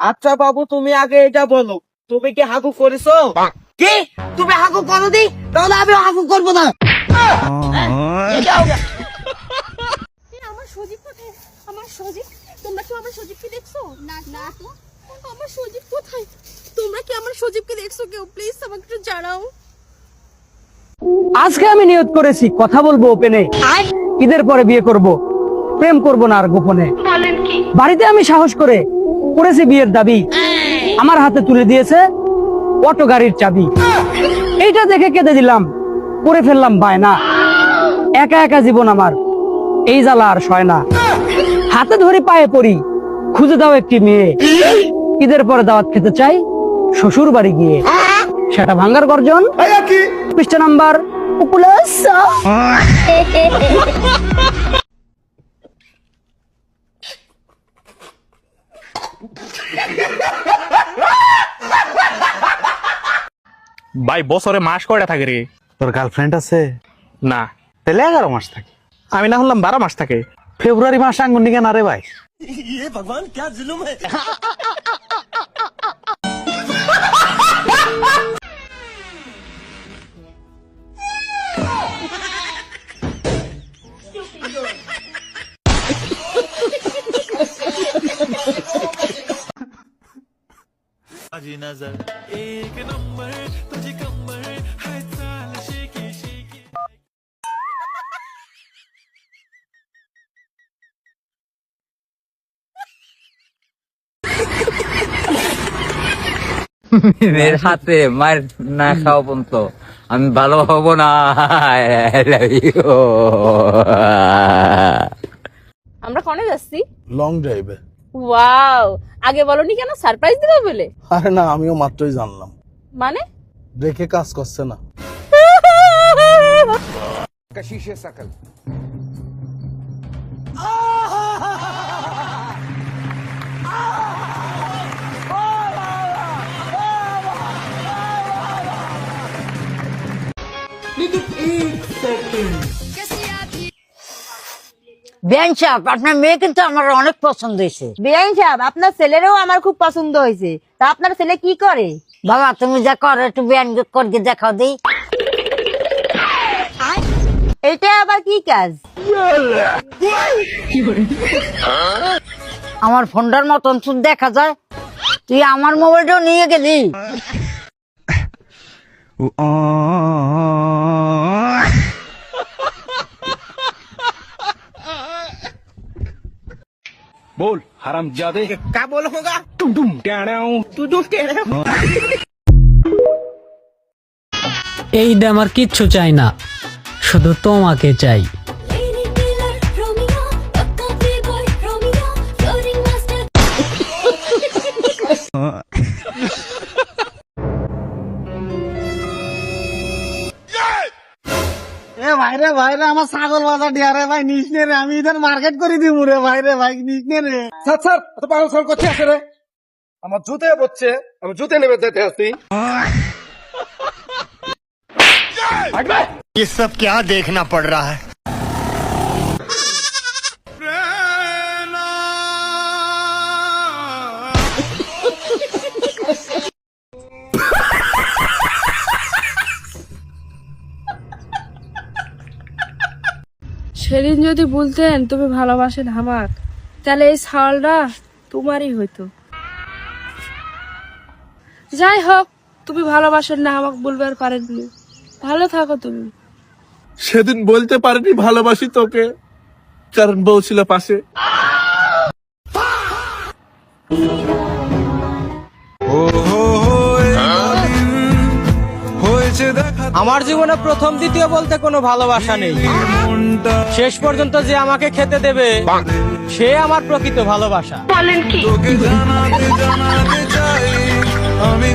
আচ্ছা বাবু, তুমি আগে এটা বলো, তুমি কি হাগু করেছো? কি তুমি হাগু করো নি? তাহলে আমি হাগু করবো না। আমার সজীব কোথায়? আমার সজীব, তোমরা কি আমার সজীবকে দেখছো? না না তো। আমার সজীব কোথায়? তোমরা কি আমার সজীবকে দেখছো? কেউ প্লিজ আমাকে একটু জানাও। আজকে আমি নিয়ত করেছি কথা বলবো ওপেনে, ঈদের পরে বিয়ে করব, প্রেম করব না আর গোপনে। বাড়িতে আমি সাহস করে করেছি বিয়ের দাবি, আমার হাতে তুলে দিয়েছে অটো গাড়ির চাবি। এইটা দেখে কেঁদে দিলাম, করে ফেললাম বায়না, একা একা জীবন আমার এই জ্বালা আর সয় না। হাতে ধরে পায়ে পড়ি, খুঁজে দাও একটি মেয়ে, ঈদের পরে দাওয়াত খেতে চাই শ্বশুর বাড়ি গিয়ে। সেটা ভাঙ্গার গর্জন, পৃষ্ঠা নাম্বার 11। ভাই বছরে মাস কয়টা থাকে রে? তোর গার্লফ্রেন্ড আছে? না। তাহলে 11 মাস থাকে। আমি না শুনলাম 12 মাস থাকে। ফেব্রুয়ারি মাস আঙ্গুন নিকে না রে ভাই। মেয়ের হাতে মার না খাওয়া পর্যন্ত আমি ভালো হব না। I love you. আমরা কোনে যাচ্ছি? লং ড্রাইভে। ওয়াও, আগে বলনি কেন? সারপ্রাইজ দিবা বলে? আরে না, আমিও মাত্রই জানলাম। মানে? দেখে কাজ করছে না। বেআইন সাহেব, আপনার মেয়ে কিন্তু আমার অনেক পছন্দ হয়েছে। বেআইন সাহেব, আপনার ছেলেরও আমার খুব পছন্দ হয়েছে। তা আপনার ছেলে কি করে? বাবা তুমি যা করো একটু বেআইন করে দেখাও দিই। এটা আবার কি কাজ? আমার ফোনটার মতন তুই দেখা যায়, তুই আমার মোবাইলটাও নিয়ে গেলি। बोल हरामजादे क्या बोलूंगा? टुम टुम टेढ़ाऊं तू तू टेढ़ा। এইটা আমার কিচ্ছু চাই না, শুধু তোমাকে চাই। এ ভাই রে আমার ছাগল বাজার দিয়া রে ভাই, নিস নে রে, আমি ইধার মার্কেট করে দিব রে ভাই রে ভাই, নিস নে রে। স্যার স্যার, এত পাগল ছাগল করছে আসে রে। আমার জুতে পড়ছে, আমি জুতে নেমে যেতে আসছি। ये सब क्या देखना पड़ रहा है? সেদিন যদি বলতেন তুমি ভালোবাসেন হামাক, তাহলে এই ছালটা তোমারই হইতো। যাই হোক, তুমি ভালোবাসেন না আমাকে বলবে আর পারেননি। ভালো থাকো তুমি। সেদিন বলতে পারিনি ভালোবাসি তোকে, কারণ বউ ছিল পাশে। আমার জীবনে প্রথম দ্বিতীয় বলতে কোনো ভালোবাসা নেই। শেষ পর্যন্ত যে আমাকে খেতে দেবে সে আমার প্রকৃত ভালোবাসা। বলেন কি? আমি